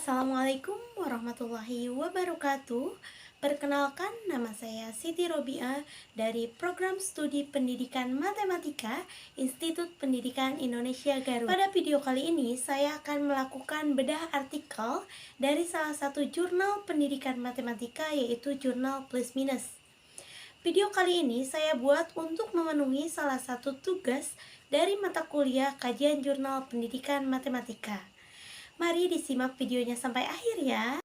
Assalamualaikum warahmatullahi wabarakatuh. Perkenalkan, nama saya Siti Robiah dari Program Studi Pendidikan Matematika Institut Pendidikan Indonesia Garut. Pada video kali ini, saya akan melakukan bedah artikel dari salah satu jurnal pendidikan matematika, yaitu jurnal Plus Minus. Video kali ini saya buat untuk memenuhi salah satu tugas dari mata kuliah kajian jurnal pendidikan matematika. Mari disimak videonya sampai akhir ya.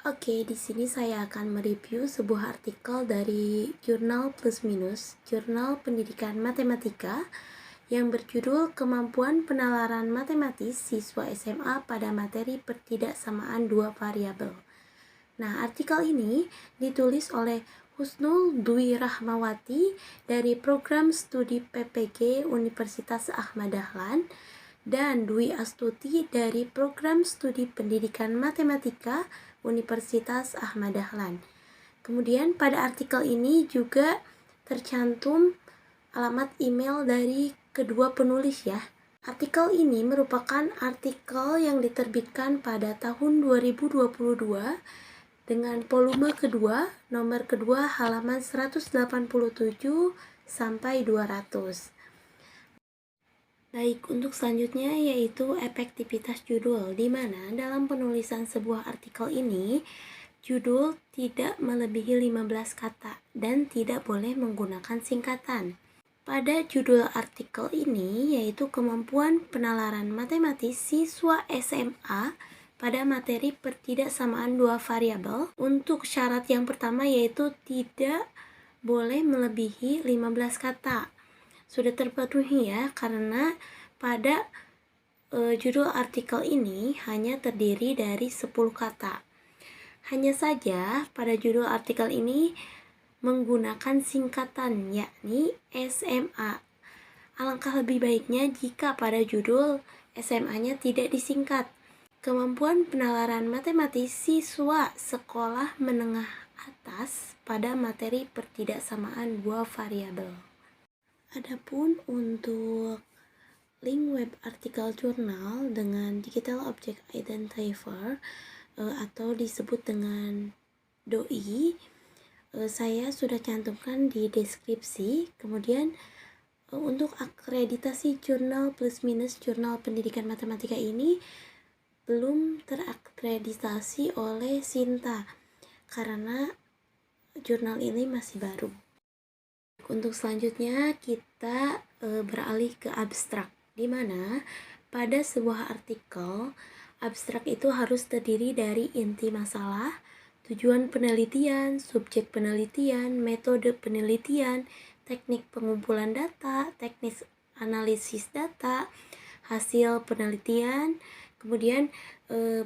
Oke, di sini saya akan mereview sebuah artikel dari Jurnal Plus Minus, Jurnal Pendidikan Matematika, yang berjudul Kemampuan Penalaran Matematis Siswa SMA pada Materi Pertidaksamaan Dua Variabel. Nah, artikel ini ditulis oleh Husnul Dwi Rahmawati dari Program Studi PPG Universitas Ahmad Dahlan dan Dwi Astuti dari Program Studi Pendidikan Matematika Universitas Ahmad Dahlan. Kemudian pada artikel ini juga tercantum alamat email dari kedua penulis ya. Artikel ini merupakan artikel yang diterbitkan pada tahun 2022 dengan volume kedua, nomor kedua halaman 187 sampai 200. Baik, untuk selanjutnya yaitu efektivitas judul, di mana dalam penulisan sebuah artikel ini, judul tidak melebihi 15 kata dan tidak boleh menggunakan singkatan. Pada judul artikel ini yaitu kemampuan penalaran matematis siswa SMA pada materi pertidaksamaan dua variabel. Untuk syarat yang pertama yaitu tidak boleh melebihi 15 kata. Sudah terpenuhi ya, karena pada judul artikel ini hanya terdiri dari 10 kata. Hanya saja pada judul artikel ini menggunakan singkatan yakni SMA. Alangkah lebih baiknya jika pada judul SMA-nya tidak disingkat. Kemampuan penalaran matematis siswa sekolah menengah atas pada materi pertidaksamaan dua variabel. Adapun untuk link web artikel jurnal dengan Digital Object Identifier atau disebut dengan DOI, saya sudah cantumkan di deskripsi. Kemudian untuk akreditasi jurnal Plus Minus Jurnal Pendidikan Matematika ini belum terakreditasi oleh Sinta karena jurnal ini masih baru. Untuk selanjutnya kita beralih ke abstrak, di mana pada sebuah artikel abstrak itu harus terdiri dari inti masalah, tujuan penelitian, subjek penelitian, metode penelitian, teknik pengumpulan data, teknik analisis data, hasil penelitian, kemudian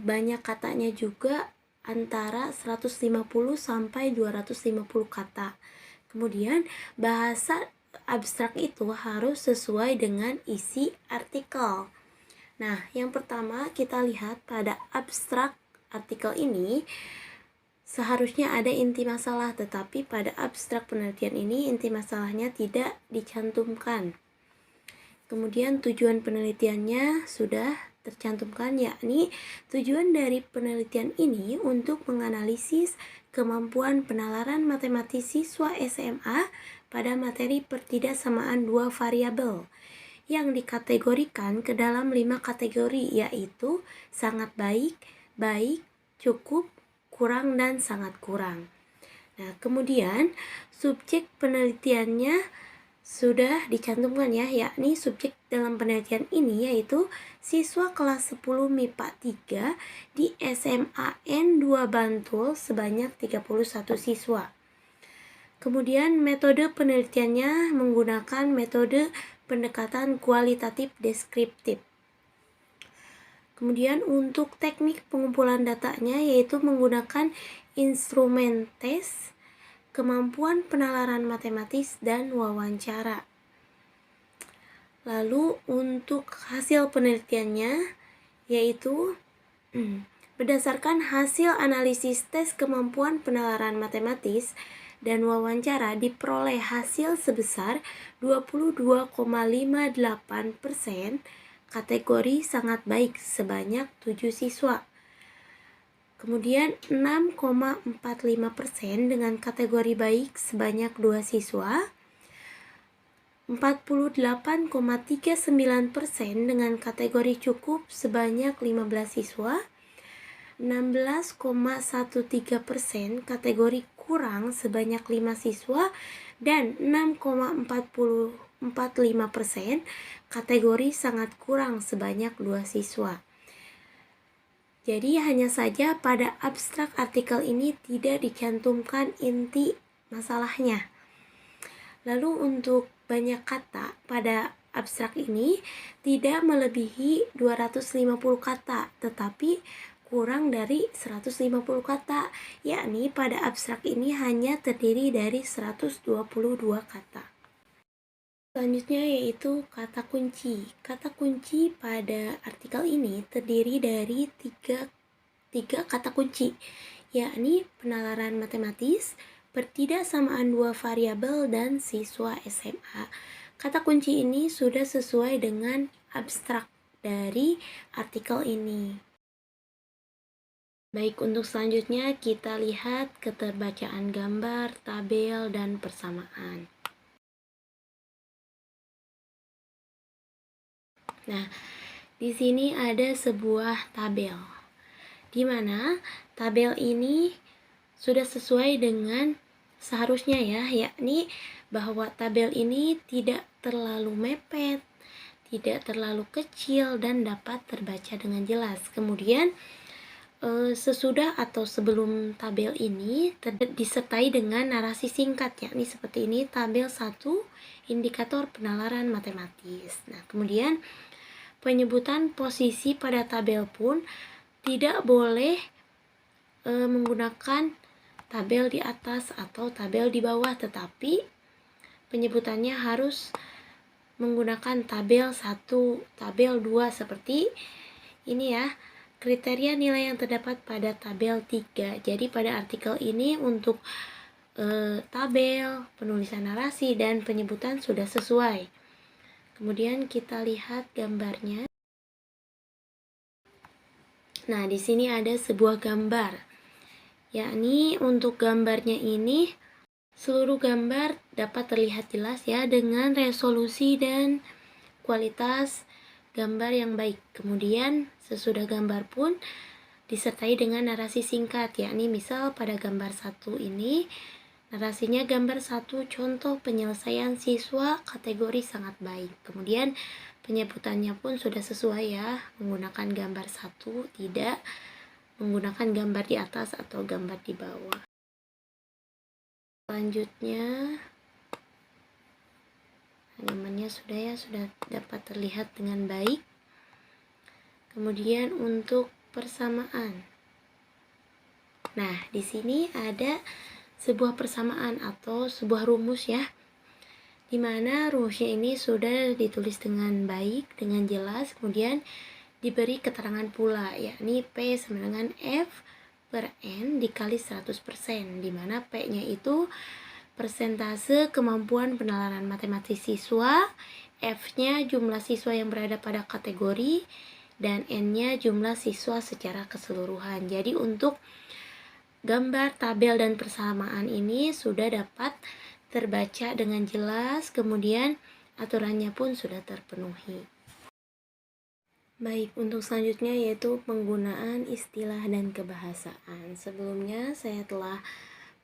banyak katanya juga antara 150 sampai 250 kata. Kemudian bahasa abstrak itu harus sesuai dengan isi artikel. Nah, yang pertama kita lihat pada abstrak artikel ini seharusnya ada inti masalah, tetapi pada abstrak penelitian ini inti masalahnya tidak dicantumkan. Kemudian tujuan penelitiannya sudah tercantumkan, yakni tujuan dari penelitian ini untuk menganalisis kemampuan penalaran matematis siswa SMA pada materi pertidaksamaan dua variabel yang dikategorikan ke dalam 5 kategori, yaitu sangat baik, baik, cukup, kurang, dan sangat kurang. Nah, kemudian subjek penelitiannya sudah dicantumkan ya, yakni subjek dalam penelitian ini yaitu siswa kelas 10 MIPA 3 di SMA N2 Bantul sebanyak 31 siswa. Kemudian metode penelitiannya menggunakan metode pendekatan kualitatif deskriptif. Kemudian untuk teknik pengumpulan datanya yaitu menggunakan instrumen tes, kemampuan penalaran matematis, dan wawancara. Lalu untuk hasil penelitiannya yaitu berdasarkan hasil analisis tes kemampuan penalaran matematis dan wawancara diperoleh hasil sebesar 22,58%, kategori sangat baik sebanyak 7 siswa. Kemudian 6,45% dengan kategori baik sebanyak 2 siswa, 48,39% dengan kategori cukup sebanyak 15 siswa, 16,13% kategori kurang sebanyak 5 siswa, dan 6,45% kategori sangat kurang sebanyak 2 siswa. Jadi hanya saja pada abstrak artikel ini tidak dicantumkan inti masalahnya. Lalu untuk banyak kata pada abstrak ini tidak melebihi 250 kata, tetapi kurang dari 150 kata, yakni pada abstrak ini hanya terdiri dari 122 kata. Selanjutnya yaitu kata kunci. Kata kunci pada artikel ini terdiri dari tiga kata kunci, yakni penalaran matematis, pertidaksamaan dua variabel, dan siswa SMA. Kata kunci ini sudah sesuai dengan abstrak dari artikel ini. Baik, untuk selanjutnya kita lihat keterbacaan gambar, tabel, dan persamaan. Nah, di sini ada sebuah tabel, di mana tabel ini sudah sesuai dengan seharusnya ya, yakni bahwa tabel ini tidak terlalu mepet, tidak terlalu kecil, dan dapat terbaca dengan jelas. Kemudian sesudah atau sebelum tabel ini disertai dengan narasi singkat, yakni seperti ini: tabel 1, indikator penalaran matematis. Nah, kemudian penyebutan posisi pada tabel pun tidak boleh menggunakan tabel di atas atau tabel di bawah, tetapi penyebutannya harus menggunakan tabel 1, tabel 2 seperti ini ya. Kriteria nilai yang terdapat pada tabel 3. Jadi pada artikel ini untuk tabel, penulisan narasi, dan penyebutan sudah sesuai. Kemudian kita lihat gambarnya. Nah, di sini ada sebuah gambar, yakni untuk gambarnya ini seluruh gambar dapat terlihat jelas ya dengan resolusi dan kualitas gambar yang baik. Kemudian sesudah gambar pun disertai dengan narasi singkat, yakni misal pada gambar 1 ini narasinya: gambar 1, contoh penyelesaian siswa kategori sangat baik. Kemudian penyebutannya pun sudah sesuai ya, menggunakan gambar 1, tidak menggunakan gambar di atas atau gambar di bawah. Selanjutnya halamannya sudah dapat terlihat dengan baik. Kemudian untuk persamaan. Nah, di sini ada sebuah persamaan atau sebuah rumus ya, di mana rumusnya ini sudah ditulis dengan baik, dengan jelas, kemudian diberi keterangan pula, yakni P sama dengan F per N dikali 100%, di mana P-nya itu persentase kemampuan penalaran matematis siswa, F-nya jumlah siswa yang berada pada kategori, dan N-nya jumlah siswa secara keseluruhan. Jadi untuk gambar, tabel, dan persamaan ini sudah dapat terbaca dengan jelas, kemudian aturannya pun sudah terpenuhi. Baik, untuk selanjutnya yaitu penggunaan istilah dan kebahasaan. Sebelumnya saya telah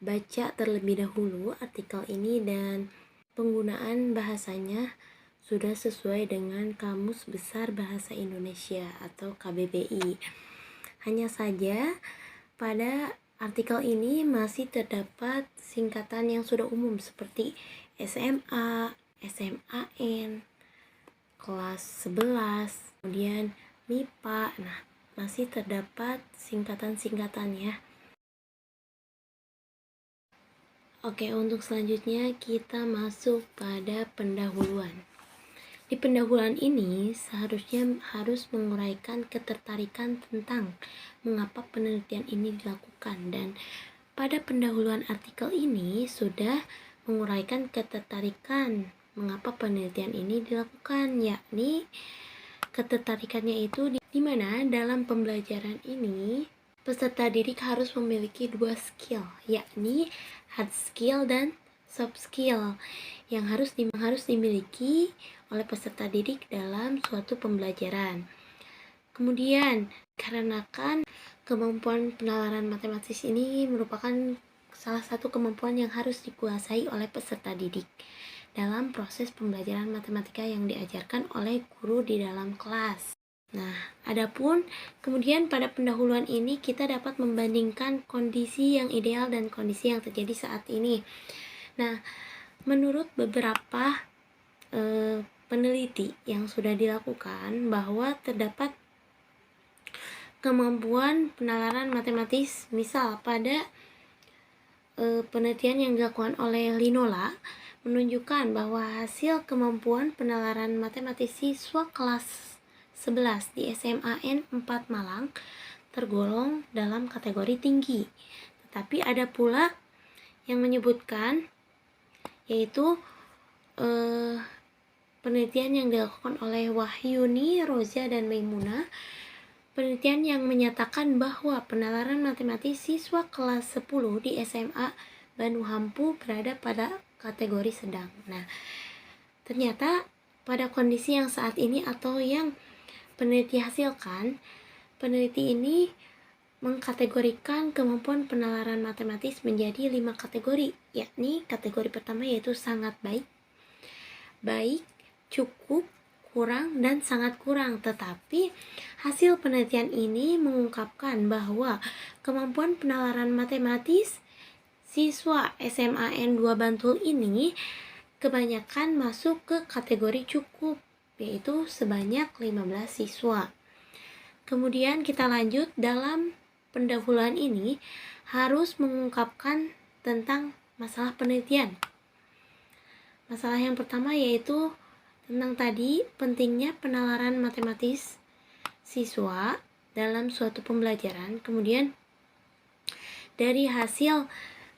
baca terlebih dahulu artikel ini dan penggunaan bahasanya sudah sesuai dengan Kamus Besar Bahasa Indonesia atau KBBI. Hanya saja pada artikel ini masih terdapat singkatan yang sudah umum seperti SMA, SMAN, kelas 11, kemudian MIPA. Nah, masih terdapat singkatan-singkatan ya. Oke, untuk selanjutnya kita masuk pada pendahuluan. Di pendahuluan ini seharusnya harus menguraikan ketertarikan tentang mengapa penelitian ini dilakukan, dan pada pendahuluan artikel ini sudah menguraikan ketertarikan mengapa penelitian ini dilakukan, yakni ketertarikannya itu di mana dalam pembelajaran ini Peserta didik harus memiliki 2 skill, yakni hard skill dan soft skill yang harus dimiliki oleh peserta didik dalam suatu pembelajaran. Kemudian, dikarenakan kemampuan penalaran matematis ini merupakan salah satu kemampuan yang harus dikuasai oleh peserta didik dalam proses pembelajaran matematika yang diajarkan oleh guru di dalam kelas. Nah, adapun kemudian pada pendahuluan ini kita dapat membandingkan kondisi yang ideal dan kondisi yang terjadi saat ini. Nah, menurut beberapa peneliti yang sudah dilakukan bahwa terdapat kemampuan penalaran matematis, misal pada penelitian yang dilakukan oleh Linola menunjukkan bahwa hasil kemampuan penalaran matematis siswa kelas 11 di SMAN 4 Malang tergolong dalam kategori tinggi. Tetapi ada pula yang menyebutkan, yaitu penelitian yang dilakukan oleh Wahyuni, Roza, dan Maimuna, penelitian yang menyatakan bahwa penalaran matematis siswa kelas 10 di SMA Banu Hampu berada pada kategori sedang. Nah, ternyata pada kondisi yang saat ini atau yang peneliti hasilkan, peneliti ini mengkategorikan kemampuan penalaran matematis menjadi 5 kategori, yakni kategori pertama yaitu sangat baik, baik, cukup, kurang, dan sangat kurang. Tetapi hasil penelitian ini mengungkapkan bahwa kemampuan penalaran matematis siswa SMAN 2 Bantul ini kebanyakan masuk ke kategori cukup, yaitu sebanyak 15 siswa. Kemudian kita lanjut, dalam pendahuluan ini harus mengungkapkan tentang masalah penelitian. Masalah yang pertama yaitu tentang tadi pentingnya penalaran matematis siswa dalam suatu pembelajaran. Kemudian dari hasil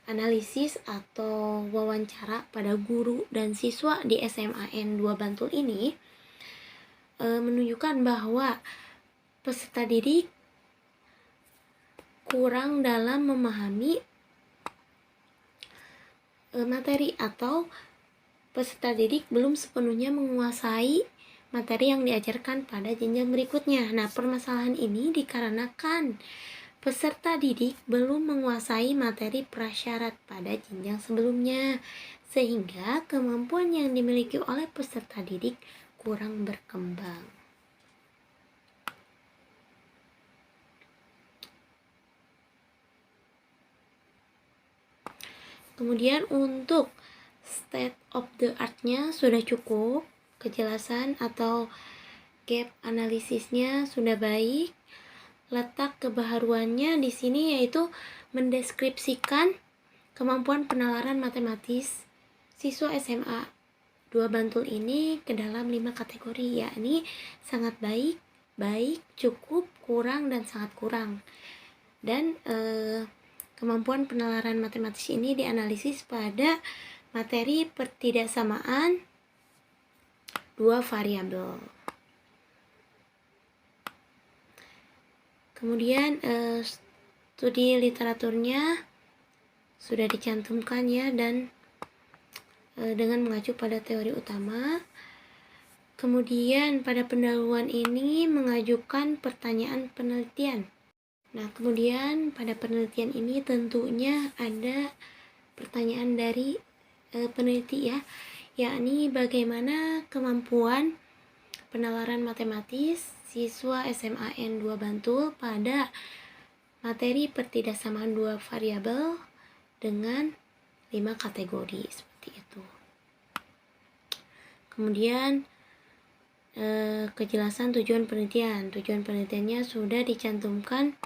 analisis atau wawancara pada guru dan siswa di SMAN 2 Bantul ini menunjukkan bahwa peserta didik kurang dalam memahami materi, atau peserta didik belum sepenuhnya menguasai materi yang diajarkan pada jenjang berikutnya. Nah, permasalahan ini dikarenakan peserta didik belum menguasai materi prasyarat pada jenjang sebelumnya, sehingga kemampuan yang dimiliki oleh peserta didik kurang berkembang. Kemudian untuk state of the art-nya sudah cukup, kejelasan atau gap analisisnya sudah baik. Letak kebaharuannya di sini yaitu mendeskripsikan kemampuan penalaran matematis siswa SMA 2 Bantul ini ke dalam 5 kategori, yakni sangat baik, baik, cukup, kurang, dan sangat kurang. Dan kemampuan penalaran matematis ini dianalisis pada materi pertidaksamaan 2 variabel. Kemudian studi literaturnya sudah dicantumkan ya, dan dengan mengacu pada teori utama. Kemudian pada pendahuluan ini mengajukan pertanyaan penelitian. Nah, kemudian pada penelitian ini tentunya ada pertanyaan dari peneliti ya, yakni bagaimana kemampuan penalaran matematis siswa SMAN 2 Bantul pada materi pertidaksamaan 2 variabel dengan 5 kategori seperti itu. Kemudian kejelasan tujuan penelitian. Tujuan penelitiannya sudah dicantumkan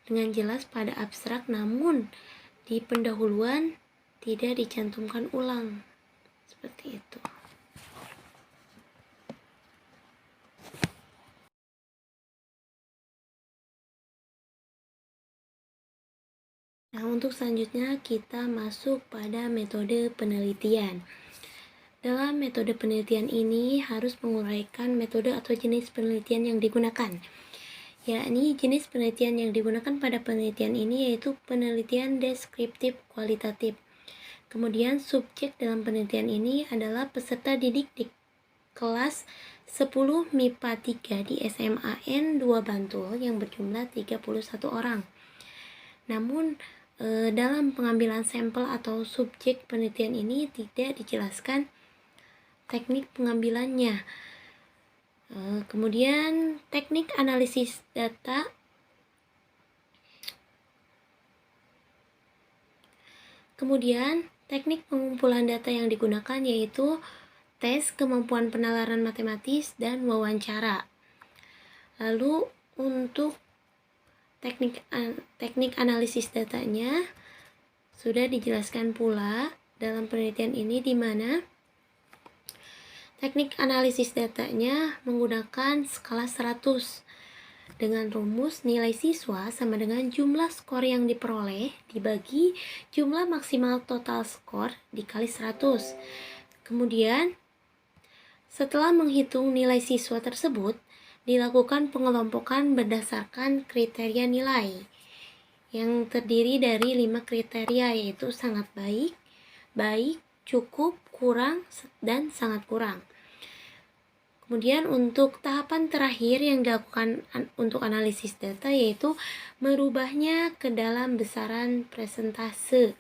dengan jelas pada abstrak, namun di pendahuluan tidak dicantumkan ulang. Seperti itu. Nah, untuk selanjutnya kita masuk pada metode penelitian. Dalam metode penelitian ini harus menguraikan metode atau jenis penelitian yang digunakan, yakni jenis penelitian yang digunakan pada penelitian ini yaitu penelitian deskriptif kualitatif. Kemudian subjek dalam penelitian ini adalah peserta didik di kelas 10 MIPA 3 di SMA N2 Bantul yang berjumlah 31 orang. Namun dalam pengambilan sampel atau subjek penelitian ini tidak dijelaskan teknik pengambilannya. Kemudian teknik analisis data. Kemudian teknik pengumpulan data yang digunakan yaitu tes kemampuan penalaran matematis dan wawancara. Lalu untuk teknik analisis datanya sudah dijelaskan pula dalam penelitian ini, di mana teknik analisis datanya menggunakan skala 100 dengan rumus nilai siswa sama dengan jumlah skor yang diperoleh dibagi jumlah maksimal total skor dikali 100. Kemudian setelah menghitung nilai siswa tersebut, dilakukan pengelompokan berdasarkan kriteria nilai yang terdiri dari 5 kriteria, yaitu sangat baik, baik, cukup, kurang, dan sangat kurang. Kemudian untuk tahapan terakhir yang dilakukan untuk analisis data yaitu merubahnya ke dalam besaran persentase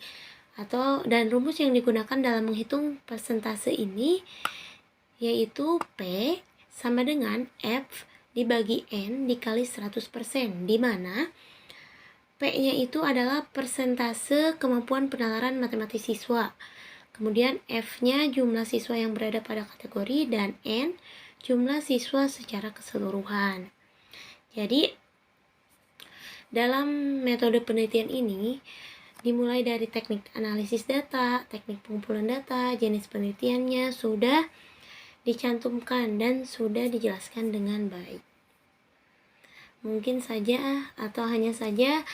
dan rumus yang digunakan dalam menghitung persentase ini yaitu P sama dengan F dibagi N dikali 100%, di mana P-nya itu adalah persentase kemampuan penalaran matematis siswa. Kemudian F-nya jumlah siswa yang berada pada kategori, dan N jumlah siswa secara keseluruhan. Jadi, dalam metode penelitian ini dimulai dari teknik analisis data, teknik pengumpulan data, jenis penelitiannya sudah dicantumkan dan sudah dijelaskan dengan baik. Mungkin saja atau hanya saja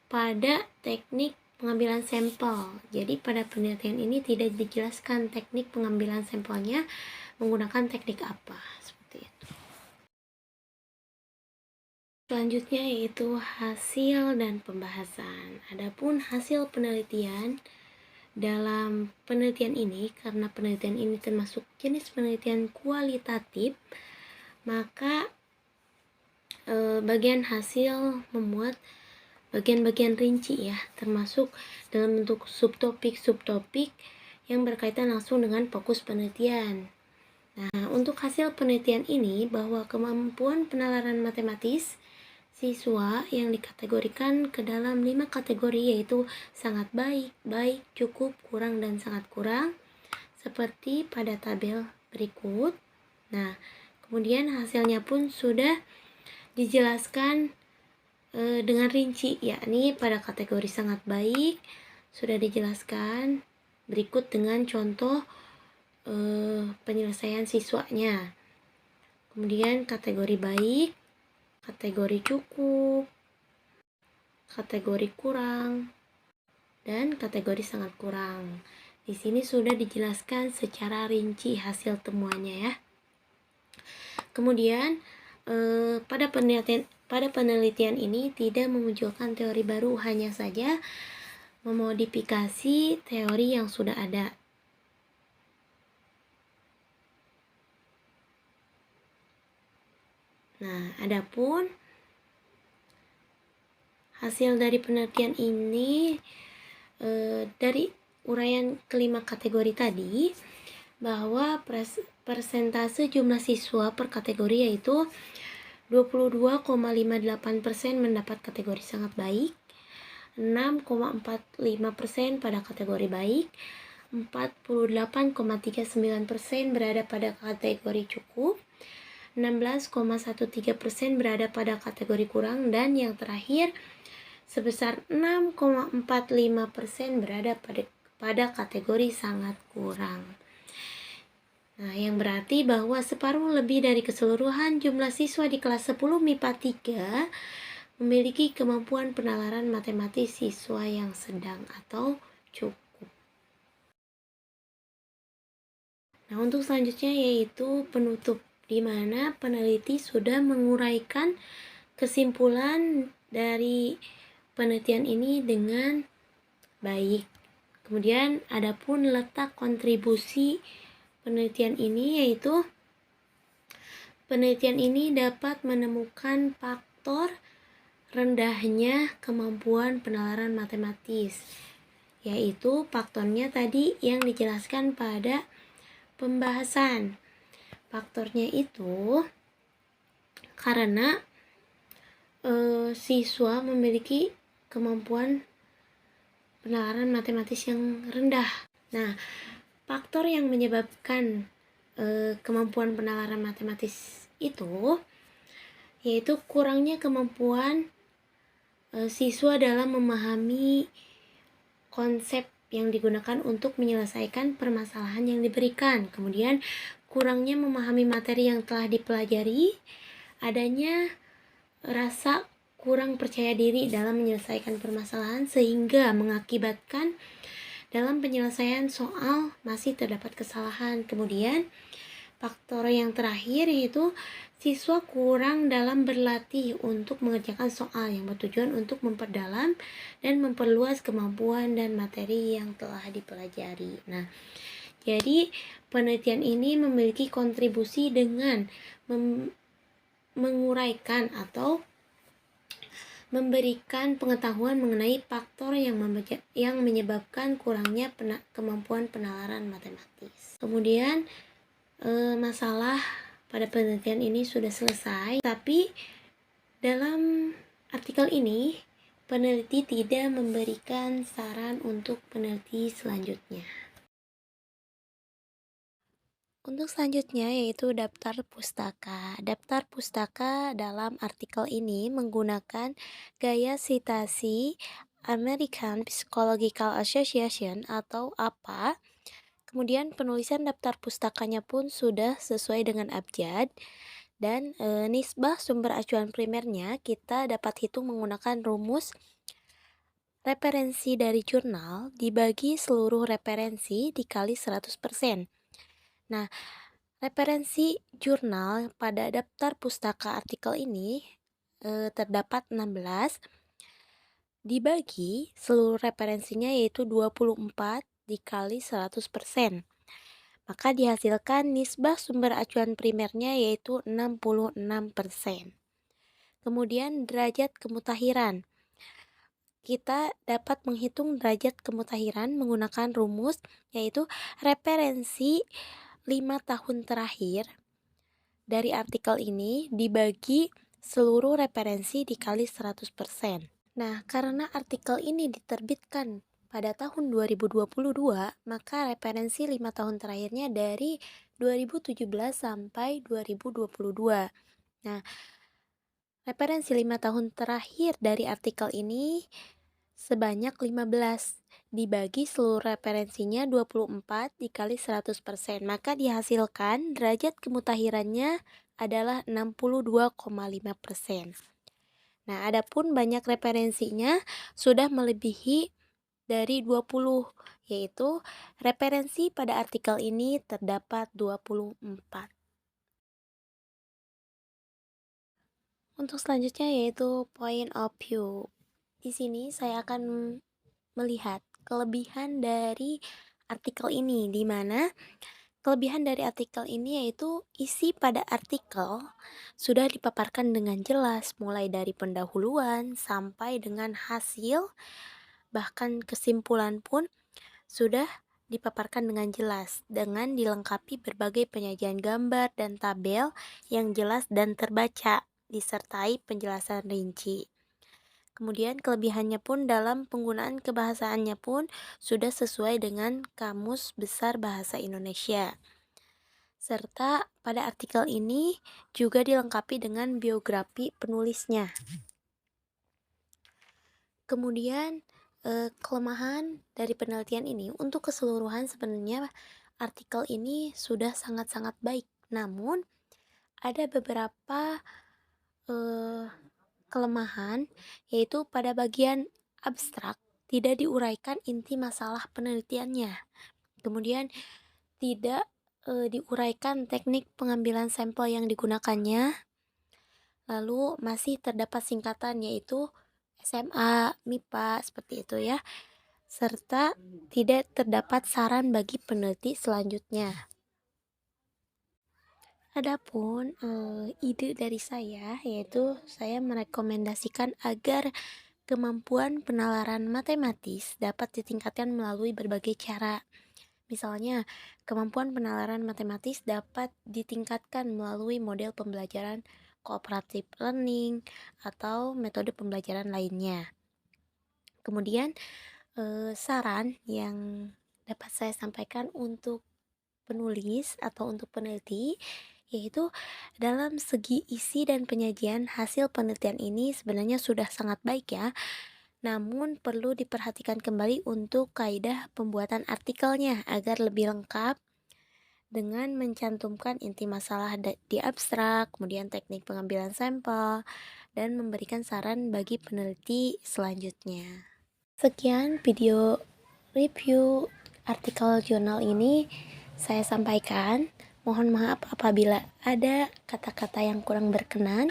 pada teknik pengambilan sampel. Jadi pada penelitian ini tidak dijelaskan teknik pengambilan sampelnya menggunakan teknik apa, seperti itu. Selanjutnya yaitu hasil dan pembahasan. Adapun hasil penelitian dalam penelitian ini, karena penelitian ini termasuk jenis penelitian kualitatif, maka bagian hasil memuat bagian-bagian rinci ya, termasuk dalam bentuk subtopik-subtopik yang berkaitan langsung dengan fokus penelitian. Nah, untuk hasil penelitian ini bahwa kemampuan penalaran matematis siswa yang dikategorikan ke dalam 5 kategori yaitu sangat baik, baik, cukup, kurang, dan sangat kurang seperti pada tabel berikut. Nah, kemudian hasilnya pun sudah dijelaskan dengan rinci, yakni pada kategori sangat baik sudah dijelaskan berikut dengan contoh penyelesaian siswanya. Kemudian kategori baik, kategori cukup, kategori kurang, dan kategori sangat kurang. Di sini sudah dijelaskan secara rinci hasil temuannya ya. Kemudian pada penelitian ini tidak memunculkan teori baru, hanya saja memodifikasi teori yang sudah ada. Nah, adapun hasil dari penelitian ini dari uraian kelima kategori tadi, bahwa persentase jumlah siswa per kategori yaitu 22,58% mendapat kategori sangat baik, 6,45% pada kategori baik, 48,39% berada pada kategori cukup, 16,13% berada pada kategori kurang, dan yang terakhir sebesar 6,45% berada pada kategori sangat kurang. Nah, yang berarti bahwa separuh lebih dari keseluruhan jumlah siswa di kelas 10 MIPA 3 memiliki kemampuan penalaran matematis siswa yang sedang atau cukup. Nah, untuk selanjutnya yaitu penutup, di mana peneliti sudah menguraikan kesimpulan dari penelitian ini dengan baik. Kemudian adapun letak kontribusi penelitian ini yaitu penelitian ini dapat menemukan faktor rendahnya kemampuan penalaran matematis, yaitu faktornya tadi yang dijelaskan pada pembahasan. Faktornya itu karena siswa memiliki kemampuan penalaran matematis yang rendah. Nah, faktor yang menyebabkan kemampuan penalaran matematis itu yaitu kurangnya kemampuan siswa dalam memahami konsep yang digunakan untuk menyelesaikan permasalahan yang diberikan. Kemudian kurangnya memahami materi yang telah dipelajari, adanya rasa kurang percaya diri dalam menyelesaikan permasalahan sehingga mengakibatkan dalam penyelesaian soal masih terdapat kesalahan. Kemudian faktor yang terakhir yaitu siswa kurang dalam berlatih untuk mengerjakan soal yang bertujuan untuk memperdalam dan memperluas kemampuan dan materi yang telah dipelajari. Nah, jadi penelitian ini memiliki kontribusi dengan menguraikan atau memberikan pengetahuan mengenai faktor yang menyebabkan kurangnya kemampuan penalaran matematis. Kemudian masalah pada penelitian ini sudah selesai, tapi dalam artikel ini peneliti tidak memberikan saran untuk peneliti selanjutnya. Untuk selanjutnya yaitu daftar pustaka. Daftar pustaka dalam artikel ini menggunakan gaya citasi American Psychological Association atau APA. Kemudian penulisan daftar pustakanya pun sudah sesuai dengan abjad dan nisbah sumber acuan primernya kita dapat hitung menggunakan rumus referensi dari jurnal dibagi seluruh referensi dikali 100%. Nah, referensi jurnal pada daftar pustaka artikel ini terdapat 16 dibagi seluruh referensinya yaitu 24 dikali 100%. Maka dihasilkan nisbah sumber acuan primernya yaitu 66%. Kemudian derajat kemutahiran. Kita dapat menghitung derajat kemutahiran menggunakan rumus yaitu referensi 5 tahun terakhir dari artikel ini dibagi seluruh referensi dikali 100%. Nah, karena artikel ini diterbitkan pada tahun 2022, maka referensi 5 tahun terakhirnya dari 2017 sampai 2022. Nah, referensi 5 tahun terakhir dari artikel ini sebanyak 15 dibagi seluruh referensinya 24 dikali 100%. Maka dihasilkan derajat kemutahirannya adalah 62,5%. Nah, adapun banyak referensinya sudah melebihi dari 20, yaitu referensi pada artikel ini terdapat 24. Untuk selanjutnya yaitu point of view. Di sini saya akan melihat kelebihan dari artikel ini, di mana kelebihan dari artikel ini yaitu isi pada artikel sudah dipaparkan dengan jelas mulai dari pendahuluan sampai dengan hasil, bahkan kesimpulan pun sudah dipaparkan dengan jelas dengan dilengkapi berbagai penyajian gambar dan tabel yang jelas dan terbaca disertai penjelasan rinci. Kemudian kelebihannya pun dalam penggunaan kebahasaannya pun sudah sesuai dengan Kamus Besar Bahasa Indonesia. Serta pada artikel ini juga dilengkapi dengan biografi penulisnya. Kemudian kelemahan dari penelitian ini untuk keseluruhan sebenarnya artikel ini sudah sangat-sangat baik. Namun ada beberapa kelemahan yaitu pada bagian abstrak tidak diuraikan inti masalah penelitiannya. Kemudian tidak diuraikan teknik pengambilan sampel yang digunakannya. Lalu masih terdapat singkatan yaitu SMA, MIPA, seperti itu ya. Serta tidak terdapat saran bagi peneliti selanjutnya. Adapun ide dari saya yaitu saya merekomendasikan agar kemampuan penalaran matematis dapat ditingkatkan melalui berbagai cara. Misalnya, kemampuan penalaran matematis dapat ditingkatkan melalui model pembelajaran cooperative learning atau metode pembelajaran lainnya. Kemudian, saran yang dapat saya sampaikan untuk penulis atau untuk peneliti, yaitu dalam segi isi dan penyajian hasil penelitian ini sebenarnya sudah sangat baik ya, namun perlu diperhatikan kembali untuk kaidah pembuatan artikelnya agar lebih lengkap dengan mencantumkan inti masalah di abstrak, kemudian teknik pengambilan sampel, dan memberikan saran bagi peneliti selanjutnya. Sekian video review artikel jurnal ini saya sampaikan. Mohon maaf apabila ada kata-kata yang kurang berkenan.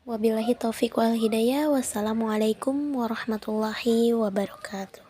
Wabillahi taufiq wal hidayah. Wassalamualaikum warahmatullahi wabarakatuh.